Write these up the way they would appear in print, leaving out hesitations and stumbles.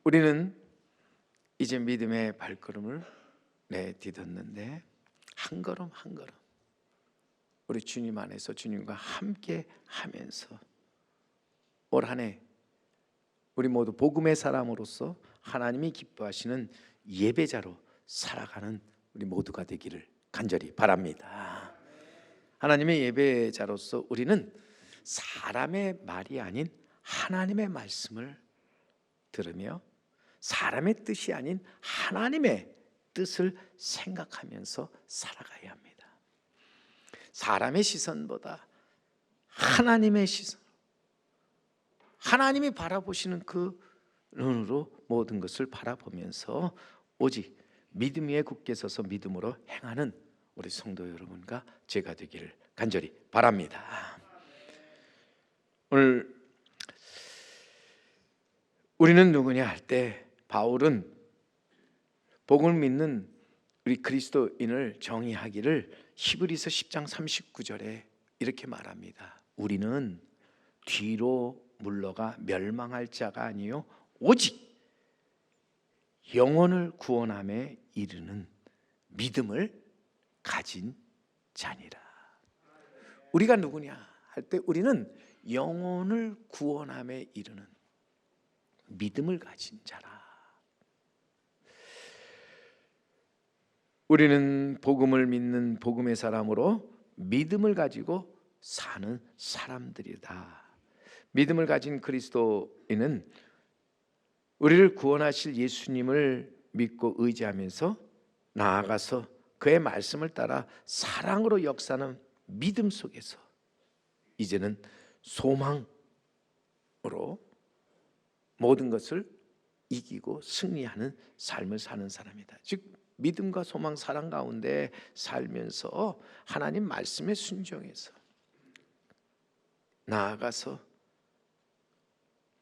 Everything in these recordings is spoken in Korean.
우리는 이제 믿음의 발걸음을 내딛었는데 한 걸음 한 걸음 우리 주님 안에서 주님과 함께 하면서 올 한 해 우리 모두 복음의 사람으로서 하나님이 기뻐하시는 예배자로 살아가는 우리 모두가 되기를 간절히 바랍니다. 하나님의 예배자로서 우리는 사람의 말이 아닌 하나님의 말씀을 들으며 사람의 뜻이 아닌 하나님의 뜻을 생각하면서 살아가야 합니다. 사람의 시선보다 하나님의 시선, 하나님이 바라보시는 그 눈으로 모든 것을 바라보면서 오직 믿음 위에 굳게 서서 믿음으로 행하는 우리 성도 여러분과 제가 되기를 간절히 바랍니다. 오늘 우리는 누구냐 할 때 바울은 복음을 믿는 우리 그리스도인을 정의하기를 히브리서 10장 39절에 이렇게 말합니다. 우리는 뒤로 물러가 멸망할 자가 아니요 오직 영혼을 구원함에 이르는 믿음을 가진 자니라. 우리가 누구냐 할 때 우리는 영혼을 구원함에 이르는 믿음을 가진 자라. 우리는 복음을 믿는 복음의 사람으로 믿음을 가지고 사는 사람들이다. 믿음을 가진 그리스도인은 우리를 구원하실 예수님을 믿고 의지하면서 나아가서 그의 말씀을 따라 사랑으로 역사하는 믿음 속에서 이제는 소망으로 모든 것을 이기고 승리하는 삶을 사는 사람이다. 즉 믿음과 소망, 사랑 가운데 살면서 하나님 말씀에 순종해서 나아가서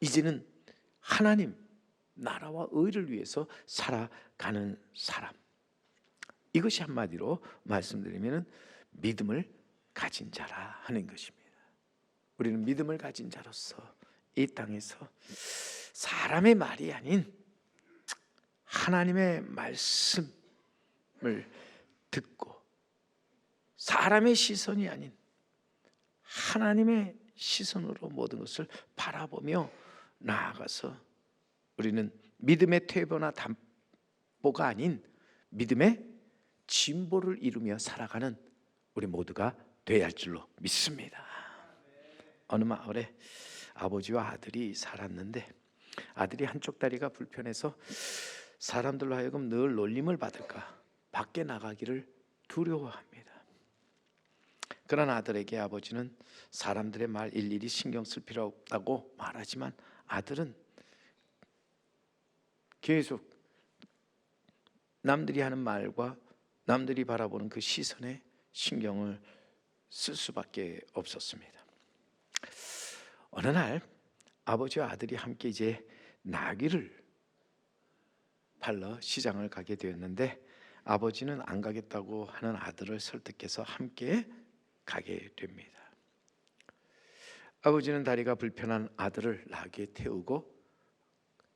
이제는 하나님 나라와 의를 위해서 살아가는 사람. 이것이 한마디로 말씀드리면 믿음을 가진 자라 하는 것입니다. 우리는 믿음을 가진 자로서 이 땅에서 사람의 말이 아닌 하나님의 말씀을 듣고 사람의 시선이 아닌 하나님의 시선으로 모든 것을 바라보며 나아가서 우리는 믿음의 퇴보나 담보가 아닌 믿음의 진보를 이루며 살아가는 우리 모두가 되어야 할 줄로 믿습니다. 어느 마을에 아버지와 아들이 살았는데 아들이 한쪽 다리가 불편해서 사람들로 하여금 늘 놀림을 받을까 밖에 나가기를 두려워합니다. 그런 아들에게 아버지는 사람들의 말 일일이 신경 쓸 필요 없다고 말하지만 아들은 계속 남들이 하는 말과 남들이 바라보는 그 시선에 신경을 쓸 수밖에 없었습니다. 어느 날 아버지와 아들이 함께 이제 나귀를 팔러 시장을 가게 되었는데 아버지는 안 가겠다고 하는 아들을 설득해서 함께 가게 됩니다. 아버지는 다리가 불편한 아들을 나귀에 태우고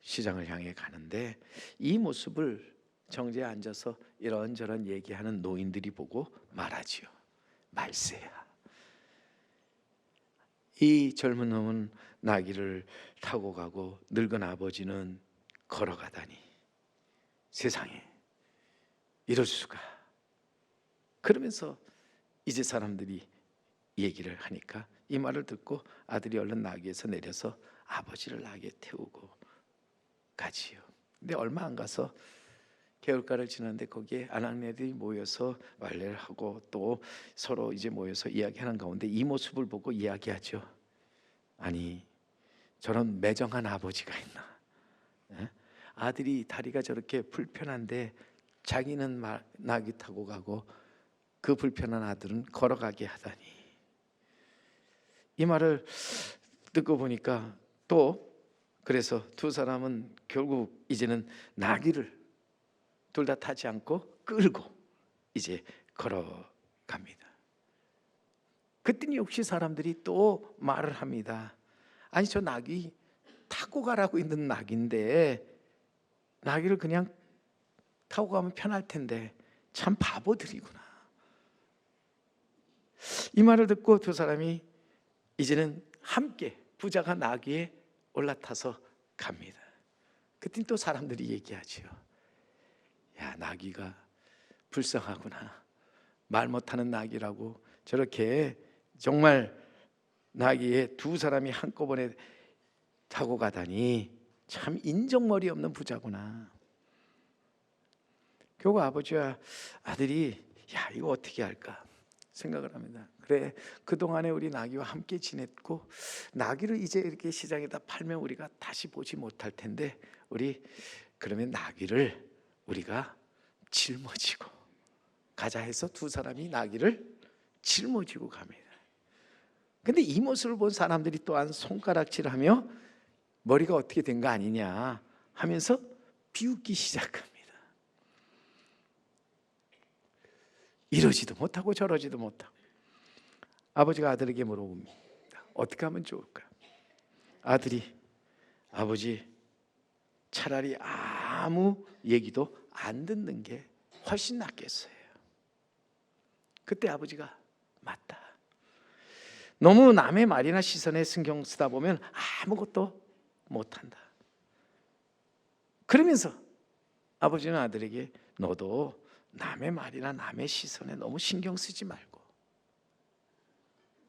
시장을 향해 가는데 이 모습을 정지에 앉아서 이런저런 얘기하는 노인들이 보고 말하지요. 말세야. 이 젊은 놈은 나귀를 타고 가고 늙은 아버지는 걸어가다니 세상에 이럴 수가. 그러면서 이제 사람들이 얘기를 하니까 이 말을 듣고 아들이 얼른 나귀에서 내려서 아버지를 나귀에 태우고 가지요. 근데 얼마 안 가서 개울가를 지났는데 거기에 아낙네들이 모여서 말례를 하고 또 서로 이제 모여서 이야기하는 가운데 이 모습을 보고 이야기하죠. 아니 저런 매정한 아버지가 있나? 아들이 다리가 저렇게 불편한데 자기는 나귀 타고 가고 그 불편한 아들은 걸어가게 하다니. 이 말을 듣고 보니까 또 그래서 두 사람은 결국 이제는 나귀를 둘 다 타지 않고 끌고 이제 걸어갑니다. 그랬더니 역시 사람들이 또 말을 합니다. 아니 저 나귀 타고 가라고 있는 나귀인데 나귀를 그냥 타고 가면 편할 텐데 참 바보들이구나. 이 말을 듣고 두 사람이 이제는 함께 부자가 나귀에 올라타서 갑니다. 그때 또 사람들이 얘기하죠. 야, 나귀가 불쌍하구나. 말 못하는 나귀라고 저렇게 정말 나귀에 두 사람이 한꺼번에 타고 가다니 참 인정머리 없는 부자구나. 결국 아버지와 아들이 야, 이거 어떻게 할까 생각을 합니다. 그래, 그동안에 우리 나귀와 함께 지냈고 나귀를 이제 이렇게 시장에다 팔면 우리가 다시 보지 못할 텐데 우리 그러면 나귀를 우리가 짊어지고 가자 해서 두 사람이 나귀를 짊어지고 갑니다. 근데 이 모습을 본 사람들이 또한 손가락질하며 머리가 어떻게 된 거 아니냐 하면서 비웃기 시작합니다. 이러지도 못하고 저러지도 못하고. 아버지가 아들에게 물어봅니다. 어떻게 하면 좋을까? 아들이 아버지 차라리 아무 얘기도 안 듣는 게 훨씬 낫겠어요. 그때 아버지가 맞다. 너무 남의 말이나 시선에 신경 쓰다 보면 아무것도 못한다. 그러면서 아버지는 아들에게 너도 남의 말이나 남의 시선에 너무 신경 쓰지 말고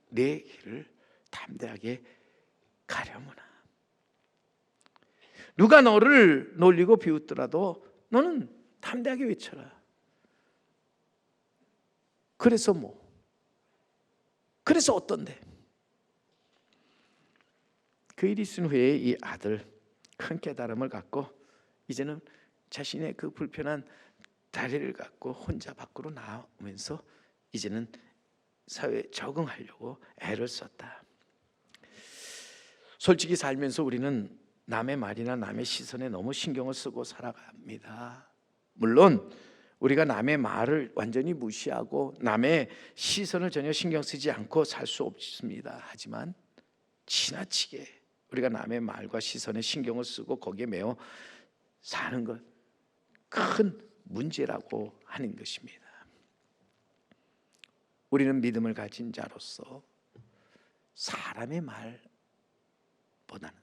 내 길을 담대하게 가려무나. 누가 너를 놀리고 비웃더라도 너는 담대하게 외쳐라. 그래서 뭐? 그래서 어떤데? 그 일이 있은 후에 이 아들 큰 깨달음을 갖고 이제는 자신의 그 불편한 다리를 갖고 혼자 밖으로 나오면서 이제는 사회에 적응하려고 애를 썼다. 솔직히 살면서 우리는 남의 말이나 남의 시선에 너무 신경을 쓰고 살아갑니다. 물론 우리가 남의 말을 완전히 무시하고 남의 시선을 전혀 신경 쓰지 않고 살 수 없습니다. 하지만 지나치게 우리가 남의 말과 시선에 신경을 쓰고 거기에 매여 사는 것 큰 문제라고 하는 것입니다. 우리는 믿음을 가진 자로서 사람의 말보다는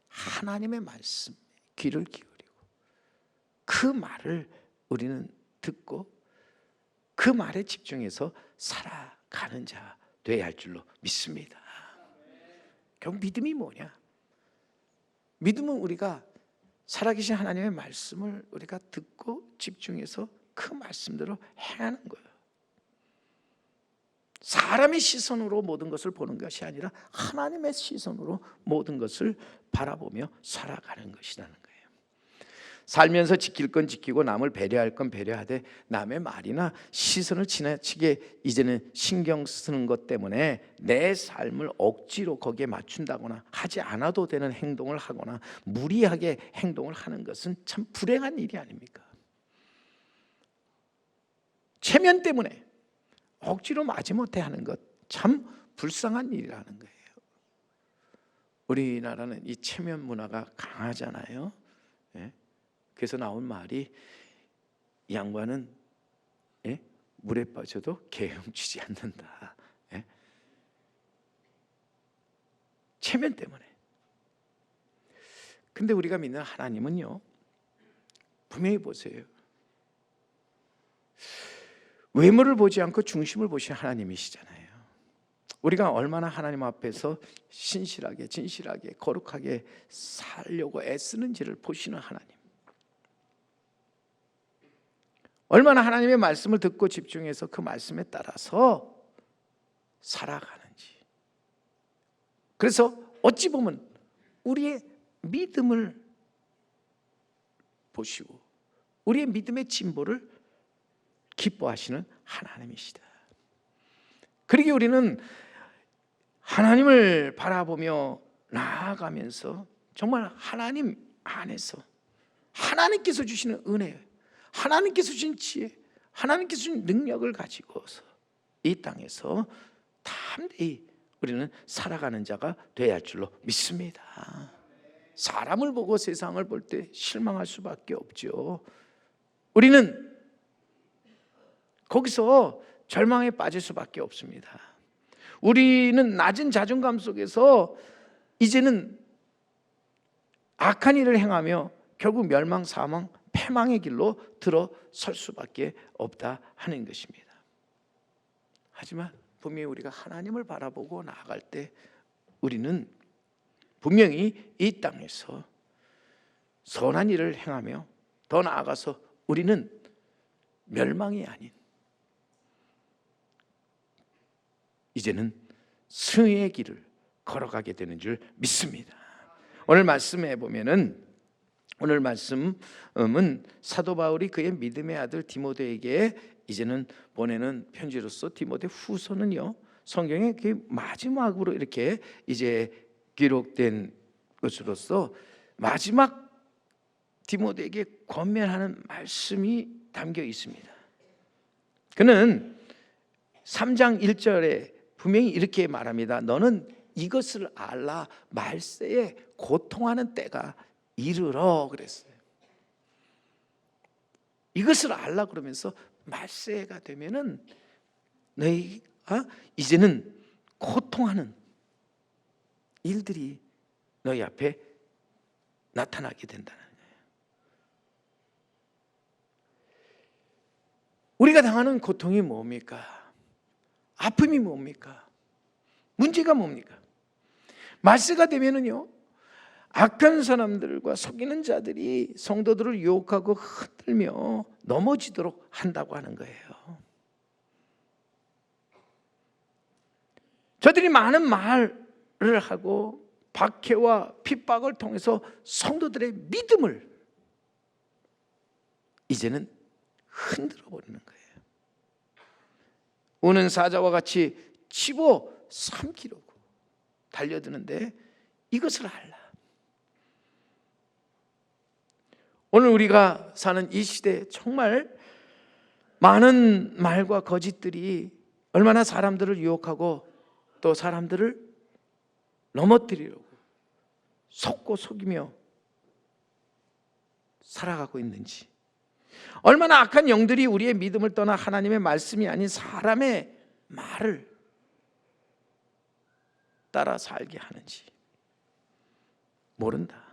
하나님의 말씀에 귀를 기울이고 그 말을 우리는 듣고 그 말에 집중해서 살아가는 자 되어야 할 줄로 믿습니다. 결국 믿음이 뭐냐? 믿음은 우리가 살아계신 하나님의 말씀을 우리가 듣고 집중해서 그 말씀대로 행하는 거예요. 사람의 시선으로 모든 것을 보는 것이 아니라 하나님의 시선으로 모든 것을 바라보며 살아가는 것이라는 거예요. 살면서 지킬 건 지키고 남을 배려할 건 배려하되 남의 말이나 시선을 지나치게 이제는 신경 쓰는 것 때문에 내 삶을 억지로 거기에 맞춘다거나 하지 않아도 되는 행동을 하거나 무리하게 행동을 하는 것은 참 불행한 일이 아닙니까? 체면 때문에 억지로 마지못해 하는 것 참 불쌍한 일이라는 거예요. 우리나라는 이 체면 문화가 강하잖아요. 예? 그래서 나온 말이 이 양반은 물에 빠져도 개헤엄치지 않는다. 체면 때문에. 근데 우리가 믿는 하나님은요, 분명히 보세요. 외모를 보지 않고 중심을 보시는 하나님이시잖아요. 우리가 얼마나 하나님 앞에서 신실하게 진실하게 거룩하게 살려고 애쓰는지를 보시는 하나님. 얼마나 하나님의 말씀을 듣고 집중해서 그 말씀에 따라서 살아가는지. 그래서 어찌 보면 우리의 믿음을 보시고 우리의 믿음의 진보를 기뻐하시는 하나님이시다. 그러기에 우리는 하나님을 바라보며 나아가면서 정말 하나님 안에서 하나님께서 주시는 은혜, 하나님께서 주신 지혜, 하나님께서 주신 능력을 가지고서 이 땅에서 담대히 우리는 살아가는 자가 되어야 할 줄로 믿습니다. 사람을 보고 세상을 볼 때 실망할 수밖에 없죠. 우리는 거기서 절망에 빠질 수밖에 없습니다. 우리는 낮은 자존감 속에서 이제는 악한 일을 행하며 결국 멸망, 사망, 패망의 길로 들어설 수밖에 없다 하는 것입니다. 하지만 분명히 우리가 하나님을 바라보고 나아갈 때 우리는 분명히 이 땅에서 선한 일을 행하며 더 나아가서 우리는 멸망이 아닌 이제는 승리의 길을 걸어가게 되는 줄 믿습니다. 오늘 말씀해 보면은 오늘 말씀은 사도 바울이 그의 믿음의 아들 디모데에게 이제는 보내는 편지로서 디모데 후서는요, 성경의 그 마지막으로 이렇게 이제 기록된 것으로서 마지막 디모데에게 권면하는 말씀이 담겨 있습니다. 그는 3장 1절에 분명히 이렇게 말합니다. 너는 이것을 알라, 말세에 고통하는 때가 이르러 그랬어요. 이것을 알라 그러면서 말세가 되면은 너희가 이제는 고통하는 일들이 너희 앞에 나타나게 된다는 거예요. 우리가 당하는 고통이 뭡니까? 아픔이 뭡니까? 문제가 뭡니까? 말세가 되면은요, 악한 사람들과 속이는 자들이 성도들을 유혹하고 흔들며 넘어지도록 한다고 하는 거예요. 저들이 많은 말을 하고 박해와 핍박을 통해서 성도들의 믿음을 이제는 흔들어 버리는 거예요. 우는 사자와 같이 집어 삼키려고 달려드는데 이것을 알라. 오늘 우리가 사는 이 시대에 정말 많은 말과 거짓들이 얼마나 사람들을 유혹하고 또 사람들을 넘어뜨리려고 속고 속이며 살아가고 있는지, 얼마나 악한 영들이 우리의 믿음을 떠나 하나님의 말씀이 아닌 사람의 말을 따라 살게 하는지 모른다.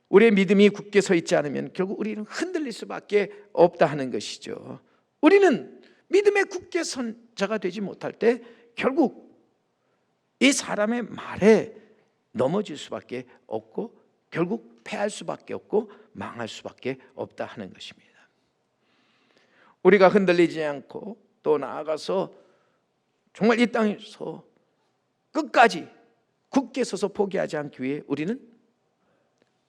우리의 믿음이 굳게 서 있지 않으면 결국 우리는 흔들릴 수밖에 없다 하는 것이죠. 우리는 믿음에 굳게 선 자가 되지 못할 때 결국 이 사람의 말에 넘어질 수밖에 없고 결국 패할 수밖에 없고 망할 수밖에 없다 하는 것입니다. 우리가 흔들리지 않고 또 나아가서 정말 이 땅에서 끝까지 굳게 서서 포기하지 않기 위해 우리는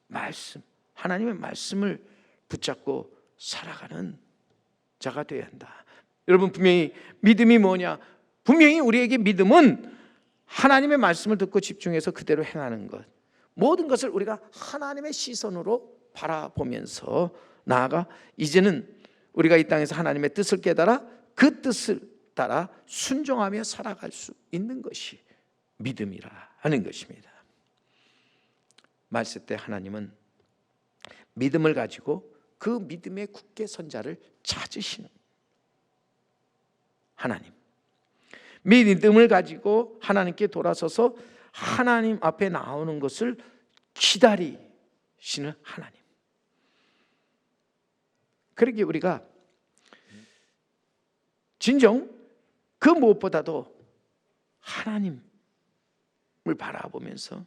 말씀, 하나님의 말씀을 붙잡고 살아가는 자가 되어야 한다. 여러분, 분명히 믿음이 뭐냐? 분명히 우리에게 믿음은 하나님의 말씀을 듣고 집중해서 그대로 행하는 것, 모든 것을 우리가 하나님의 시선으로 바라보면서 나아가 이제는 우리가 이 땅에서 하나님의 뜻을 깨달아 그 뜻을 따라 순종하며 살아갈 수 있는 것이 믿음이라 하는 것입니다. 말세 때 하나님은 믿음을 가지고 그 믿음에 굳게 선 자를 찾으시는 하나님, 믿음을 가지고 하나님께 돌아서서 하나님 앞에 나오는 것을 기다리시는 하나님. 그러기에 우리가 진정 그 무엇보다도 하나님을 바라보면서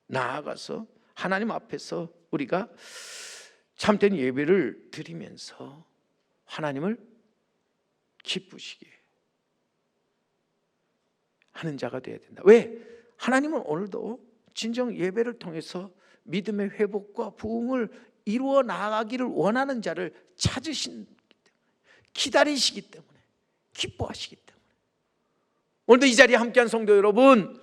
나아가서 하나님 앞에서 우리가 참된 예배를 드리면서 하나님을 기쁘시게 하는 자가 되어야 된다. 왜? 하나님은 오늘도 진정 예배를 통해서 믿음의 회복과 부흥을 이루어 나가기를 원하는 자를 찾으신, 기다리시기 때문에, 기뻐하시기 때문에 오늘도 이 자리에 함께한 성도 여러분,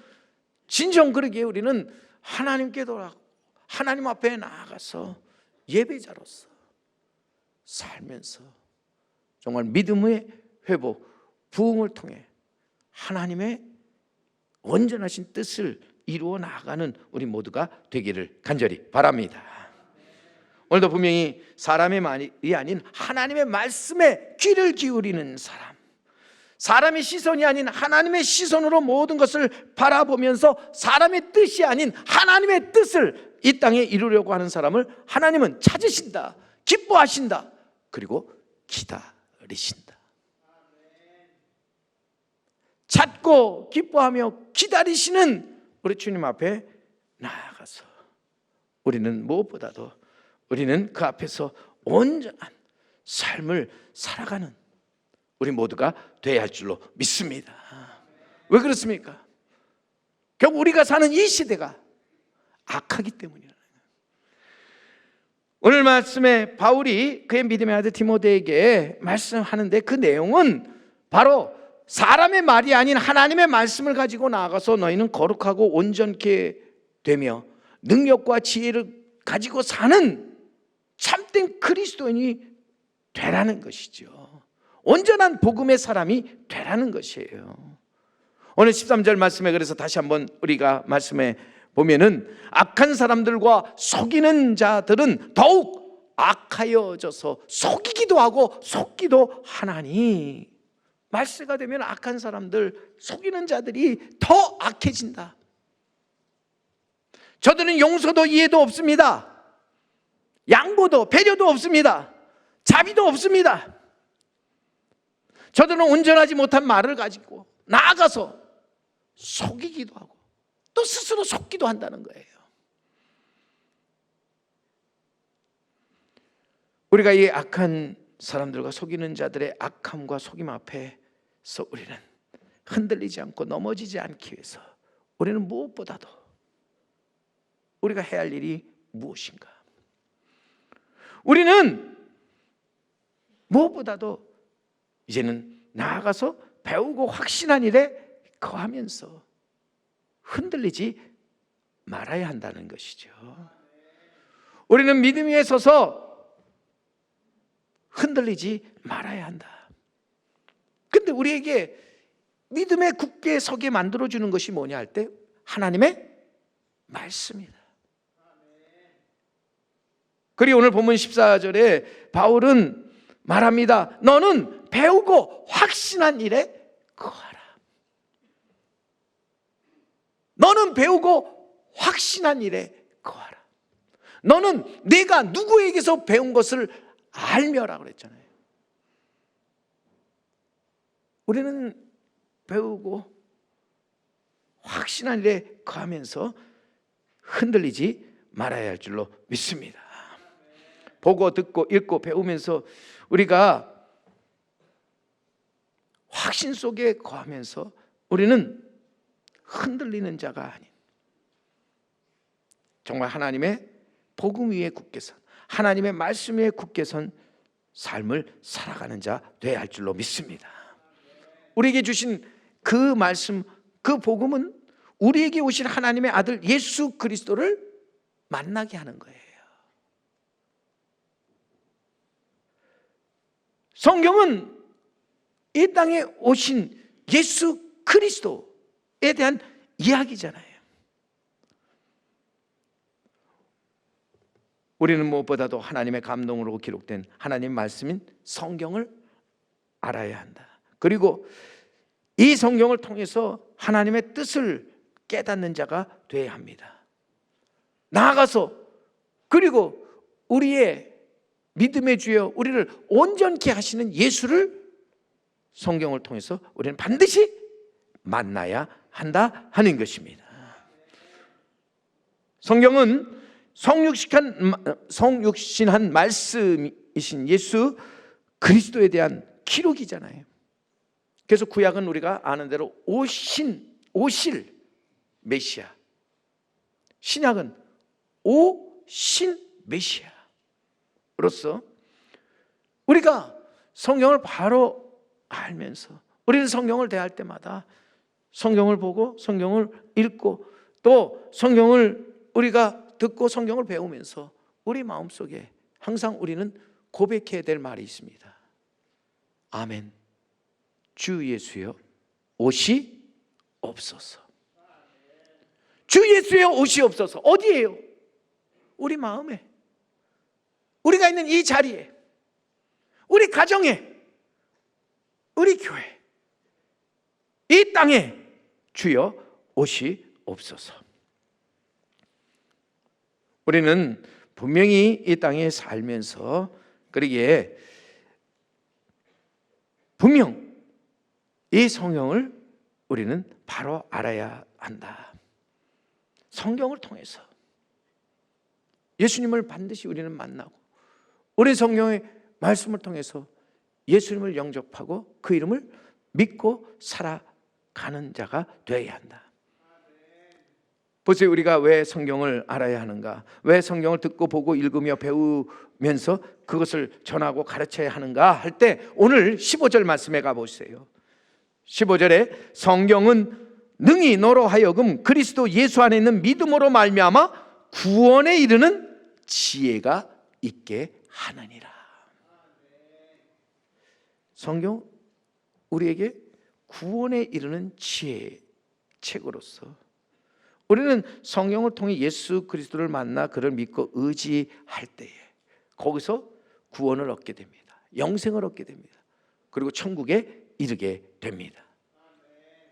진정 그러기에 우리는 하나님께 돌아가고 하나님 앞에 나아가서 예배자로서 살면서 정말 믿음의 회복, 부흥을 통해 하나님의 온전하신 뜻을 이루어 나가는 우리 모두가 되기를 간절히 바랍니다. 오늘도 분명히 사람의 말이 아닌 하나님의 말씀에 귀를 기울이는 사람, 사람의 시선이 아닌 하나님의 시선으로 모든 것을 바라보면서 사람의 뜻이 아닌 하나님의 뜻을 이 땅에 이루려고 하는 사람을 하나님은 찾으신다, 기뻐하신다, 그리고 기다리신다. 찾고 기뻐하며 기다리시는 우리 주님 앞에 나아가서 우리는 무엇보다도 우리는 그 앞에서 온전한 삶을 살아가는 우리 모두가 되어야 할 줄로 믿습니다. 왜 그렇습니까? 결국 우리가 사는 이 시대가 악하기 때문이라는 거예요. 오늘 말씀에 바울이 그의 믿음의 아들 디모데에게 말씀하는데 그 내용은 바로 사람의 말이 아닌 하나님의 말씀을 가지고 나아가서 너희는 거룩하고 온전케 되며 능력과 지혜를 가지고 사는 참된 그리스도인이 되라는 것이죠. 온전한 복음의 사람이 되라는 것이에요. 오늘 13절 말씀에 그래서 다시 한번 우리가 말씀에 보면은 악한 사람들과 속이는 자들은 더욱 악하여져서 속이기도 하고 속기도 하나니, 말세가 되면 악한 사람들, 속이는 자들이 더 악해진다. 저들은 용서도 이해도 없습니다. 양보도 배려도 없습니다. 자비도 없습니다. 저들은 온전하지 못한 말을 가지고 나아가서 속이기도 하고 또 스스로 속기도 한다는 거예요. 우리가 이 악한 사람들과 속이는 자들의 악함과 속임 앞에서 우리는 흔들리지 않고 넘어지지 않기 위해서 우리는 무엇보다도 우리가 해야 할 일이 무엇인가? 우리는 무엇보다도 이제는 나아가서 배우고 확신한 일에 거하면서 흔들리지 말아야 한다는 것이죠. 우리는 믿음 위에 서서 흔들리지 말아야 한다. 근데 우리에게 믿음에 굳게 서게 만들어주는 것이 뭐냐 할 때 하나님의 말씀이다. 그리고 오늘 본문 14절에 바울은 말합니다. 너는 배우고 확신한 일에 거하라. 너는 배우고 확신한 일에 거하라. 너는 내가 누구에게서 배운 것을 알며라고 그랬잖아요. 우리는 배우고 확신한 일에 거하면서 흔들리지 말아야 할 줄로 믿습니다. 보고 듣고 읽고 배우면서 우리가 확신 속에 거하면서 우리는 흔들리는 자가 아닌 정말 하나님의 복음 위에 굳게 선, 하나님의 말씀 위에 굳게 선 삶을 살아가는 자 되어야 할 줄로 믿습니다. 우리에게 주신 그 말씀, 그 복음은 우리에게 오실 하나님의 아들 예수 그리스도를 만나게 하는 거예요. 성경은 이 땅에 오신 예수 그리스도에 대한 이야기잖아요. 우리는 무엇보다도 하나님의 감동으로 기록된 하나님 말씀인 성경을 알아야 한다. 그리고 이 성경을 통해서 하나님의 뜻을 깨닫는 자가 되어야 합니다. 나아가서 그리고 우리의 믿음의 주여 우리를 온전케 하시는 예수를 성경을 통해서 우리는 반드시 만나야 한다 하는 것입니다. 성경은 성육신한 말씀이신 예수 그리스도에 대한 기록이잖아요. 그래서 구약은 우리가 아는 대로 오실 메시아, 신약은 오신 메시아로서 우리가 성경을 바로 알면서 우리는 성경을 대할 때마다 성경을 보고 성경을 읽고 또 성경을 우리가 듣고 성경을 배우면서 우리 마음속에 항상 우리는 고백해야 될 말이 있습니다. 아멘. 주 예수여 오시옵소서. 주 예수의 옷이 없어서 어디에요? 우리 마음에, 우리가 있는 이 자리에, 우리 가정에, 우리 교회, 이 땅에 주여 옷이 없어서. 우리는 분명히 이 땅에 살면서 그러기에 분명 이 성경을 우리는 바로 알아야 한다. 성경을 통해서 예수님을 반드시 우리는 만나고, 우리 성경의 말씀을 통해서 예수님을 영접하고 그 이름을 믿고 살아가는 자가 되어야 한다. 보세요, 우리가 왜 성경을 알아야 하는가? 왜 성경을 듣고 보고 읽으며 배우면서 그것을 전하고 가르쳐야 하는가 할 때 오늘 15절 말씀에 가보세요. 15절에 성경은 능히 너로 하여금 그리스도 예수 안에 있는 믿음으로 말미암아 구원에 이르는 지혜가 있게 하느니라. 성경 우리에게 구원에 이르는 지혜의 책으로서 우리는 성경을 통해 예수 그리스도를 만나 그를 믿고 의지할 때에 거기서 구원을 얻게 됩니다. 영생을 얻게 됩니다. 그리고 천국에 이르게 됩니다.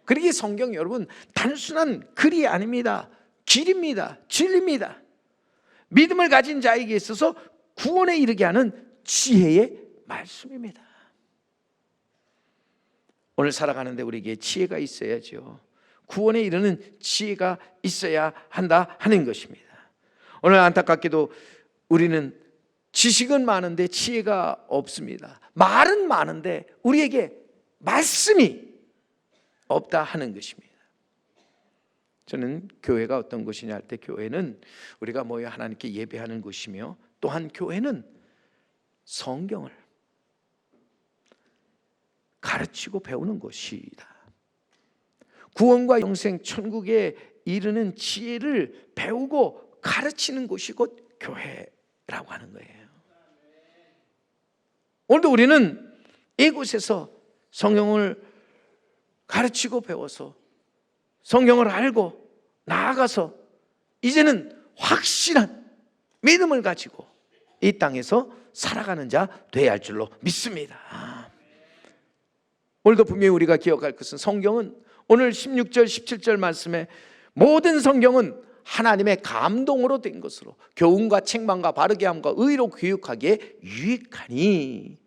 그러기에 성경 여러분 단순한 글이 아닙니다. 길입니다. 진리입니다. 믿음을 가진 자에게 있어서 구원에 이르게 하는 지혜의 말씀입니다. 오늘 살아가는데 우리에게 지혜가 있어야죠. 구원에 이르는 지혜가 있어야 한다 하는 것입니다. 오늘 안타깝게도 우리는 지식은 많은데 지혜가 없습니다. 말은 많은데 우리에게 말씀이 없다 하는 것입니다. 저는 교회가 어떤 곳이냐 할 때 교회는 우리가 모여 하나님께 예배하는 곳이며 또한 교회는 성경을 가르치고 배우는 곳이다. 구원과 영생 천국에 이르는 지혜를 배우고 가르치는 곳이 곧 교회라고 하는 거예요. 오늘도 우리는 이곳에서 성경을 가르치고 배워서 성경을 알고 나아가서 이제는 확실한 믿음을 가지고 이 땅에서 살아가는 자 되어야 할 줄로 믿습니다. 오늘도 분명히 우리가 기억할 것은 성경은 오늘 16절 17절 말씀에 모든 성경은 하나님의 감동으로 된 것으로 교훈과 책망과 바르게 함과 의로 교육하기에 유익하니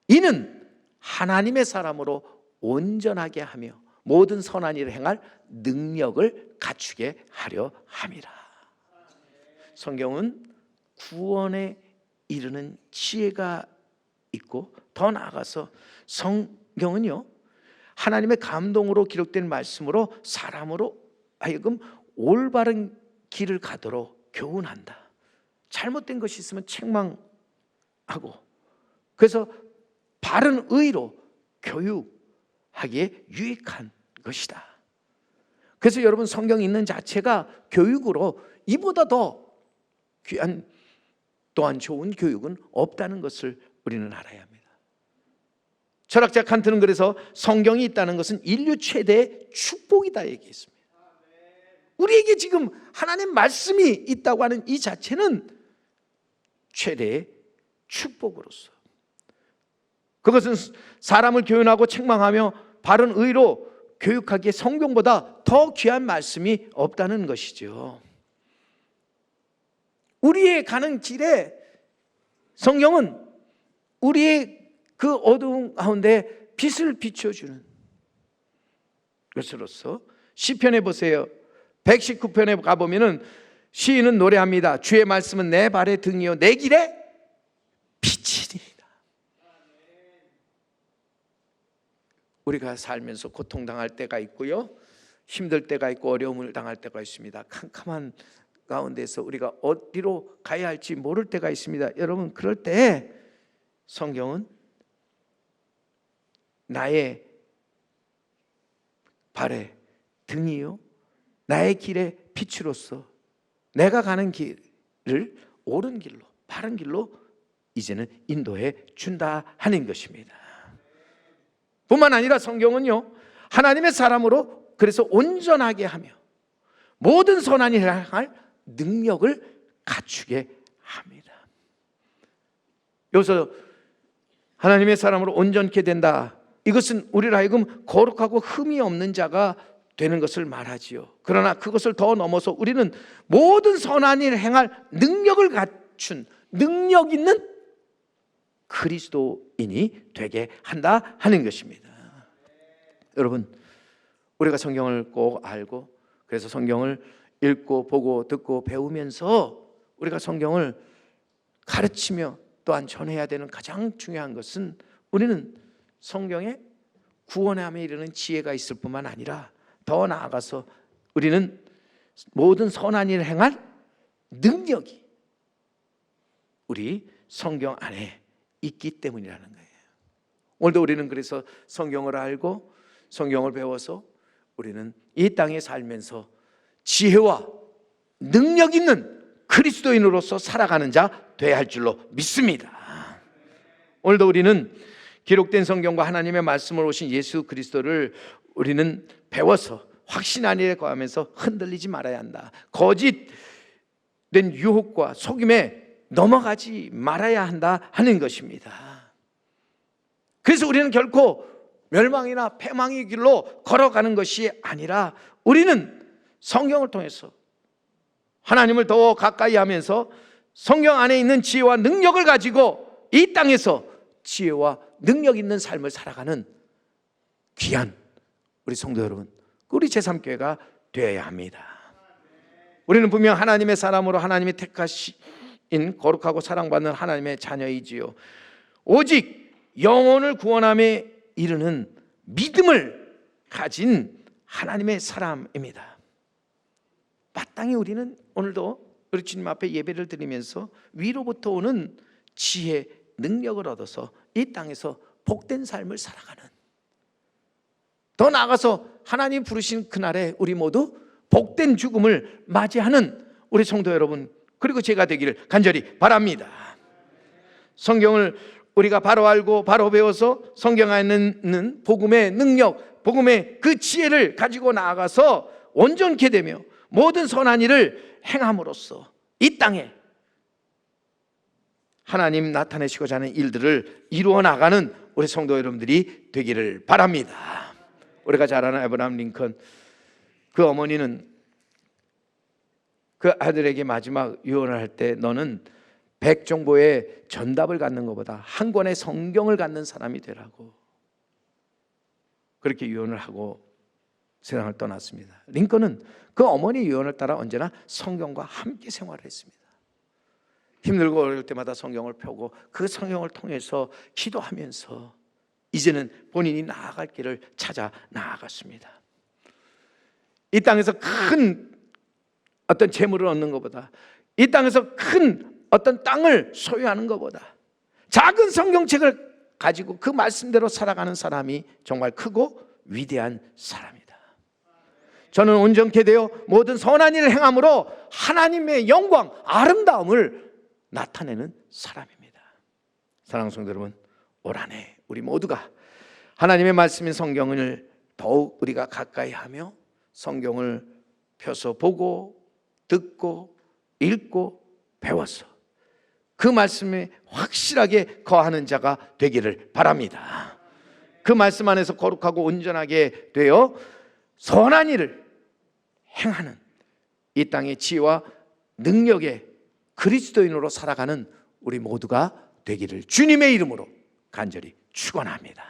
이는 하나님의 사람으로 온전하게 하며 모든 선한 일을 행할 능력을 갖추게 하려 함이라. 성경은 구원에 이르는 지혜가 있고 더 나아가서 성경은요 하나님의 감동으로 기록된 말씀으로 사람으로 하여금 올바른 길을 가도록 교훈한다. 잘못된 것이 있으면 책망하고 그래서 바른 의로 교육하기에 유익한 것이다. 그래서 여러분 성경 읽는 자체가 교육으로 이보다 더 귀한 또한 좋은 교육은 없다는 것을 우리는 알아야 합니다. 철학자 칸트는 그래서 성경이 있다는 것은 인류 최대의 축복이다 얘기했습니다. 우리에게 지금 하나님 말씀이 있다고 하는 이 자체는 최대의 축복으로서 그것은 사람을 교훈하고 책망하며 바른 의로 교육하기에 성경보다 더 귀한 말씀이 없다는 것이죠. 우리의 가는 길에 성경은 우리의 그 어두운 가운데 빛을 비춰주는 것으로서 시편에 보세요. 119편에 가보면은 시인은 노래합니다. 주의 말씀은 내 발의 등이요 내 길에 빛이니이다. 우리가 살면서 고통당할 때가 있고요 힘들 때가 있고 어려움을 당할 때가 있습니다. 캄캄한 가운데서 우리가 어디로 가야 할지 모를 때가 있습니다. 여러분 그럴 때 성경은 나의 발의 등이요 나의 길의 빛으로서 내가 가는 길을 옳은 길로 바른 길로 이제는 인도해 준다 하는 것입니다. 뿐만 아니라 성경은요 하나님의 사람으로 그래서 온전하게 하며 모든 선한 일을 행할 능력을 갖추게 합니다. 여기서 하나님의 사람으로 온전케 된다, 이것은 우리로 하여금 거룩하고 흠이 없는 자가 되는 것을 말하지요. 그러나 그것을 더 넘어서 우리는 모든 선한 일을 행할 능력을 갖춘 능력 있는 그리스도인이 되게 한다 하는 것입니다. 여러분, 우리가 성경을 꼭 알고, 그래서 성경을 읽고 보고 듣고 배우면서 우리가 성경을 가르치며 또한 전해야 되는 가장 중요한 것은, 우리는 성경에 구원함에 이르는 지혜가 있을 뿐만 아니라 더 나아가서 우리는 모든 선한 일을 행할 능력이 우리 성경 안에 있기 때문이라는 거예요. 오늘도 우리는 그래서 성경을 알고 성경을 배워서 우리는 이 땅에 살면서 지혜와 능력 있는 그리스도인으로서 살아가는 자 되어야 할 줄로 믿습니다. 오늘도 우리는 기록된 성경과 하나님의 말씀을 오신 예수 그리스도를 우리는 배워서 확신 안에 거하면서 흔들리지 말아야 한다. 거짓된 유혹과 속임에 넘어가지 말아야 한다 하는 것입니다. 그래서 우리는 결코 멸망이나 패망의 길로 걸어가는 것이 아니라, 우리는 성경을 통해서 하나님을 더 가까이 하면서 성경 안에 있는 지혜와 능력을 가지고 이 땅에서 지혜와 능력 있는 삶을 살아가는 귀한 우리 성도 여러분, 우리 제3교회가 되어야 합니다. 우리는 분명 하나님의 사람으로 하나님이 택하신 거룩하고 사랑받는 하나님의 자녀이지요. 오직 영혼을 구원함에 이르는 믿음을 가진 하나님의 사람입니다. 마땅히 우리는 오늘도 우리 주님 앞에 예배를 드리면서 위로부터 오는 지혜, 능력을 얻어서 이 땅에서 복된 삶을 살아가는, 더 나아가서 하나님 부르신 그날에 우리 모두 복된 죽음을 맞이하는 우리 성도 여러분, 그리고 제가 되기를 간절히 바랍니다. 성경을 우리가 바로 알고 바로 배워서 성경 안에 있는 복음의 능력, 복음의 그 지혜를 가지고 나아가서 온전케 되며 모든 선한 일을 행함으로써 이 땅에 하나님 나타내시고자 하는 일들을 이루어 나가는 우리 성도 여러분들이 되기를 바랍니다. 우리가 잘 아는 아브라함 링컨, 그 어머니는 그 아들에게 마지막 유언을 할 때, 너는 100정보의 전답을 갖는 것보다 한 권의 성경을 갖는 사람이 되라고 그렇게 유언을 하고 세상을 떠났습니다. 링컨은 그 어머니의 유언을 따라 언제나 성경과 함께 생활을 했습니다. 힘들고 어려울 때마다 성경을 펴고 그 성경을 통해서 기도하면서 이제는 본인이 나아갈 길을 찾아 나아갔습니다. 이 땅에서 큰 어떤 재물을 얻는 것보다, 이 땅에서 큰 어떤 땅을 소유하는 것보다 작은 성경책을 가지고 그 말씀대로 살아가는 사람이 정말 크고 위대한 사람이다. 저는 온전케 되어 모든 선한 일을 행함으로 하나님의 영광, 아름다움을 나타내는 사람입니다. 사랑하는 성도 여러분, 올 한 해 우리 모두가 하나님의 말씀인 성경을 더욱 우리가 가까이 하며 성경을 펴서 보고 듣고 읽고 배워서 그 말씀에 확실하게 거하는 자가 되기를 바랍니다. 그 말씀 안에서 거룩하고 온전하게 되어 선한 일을 행하는 이 땅의 지혜와 능력의 그리스도인으로 살아가는 우리 모두가 되기를 주님의 이름으로 간절히 축원합니다.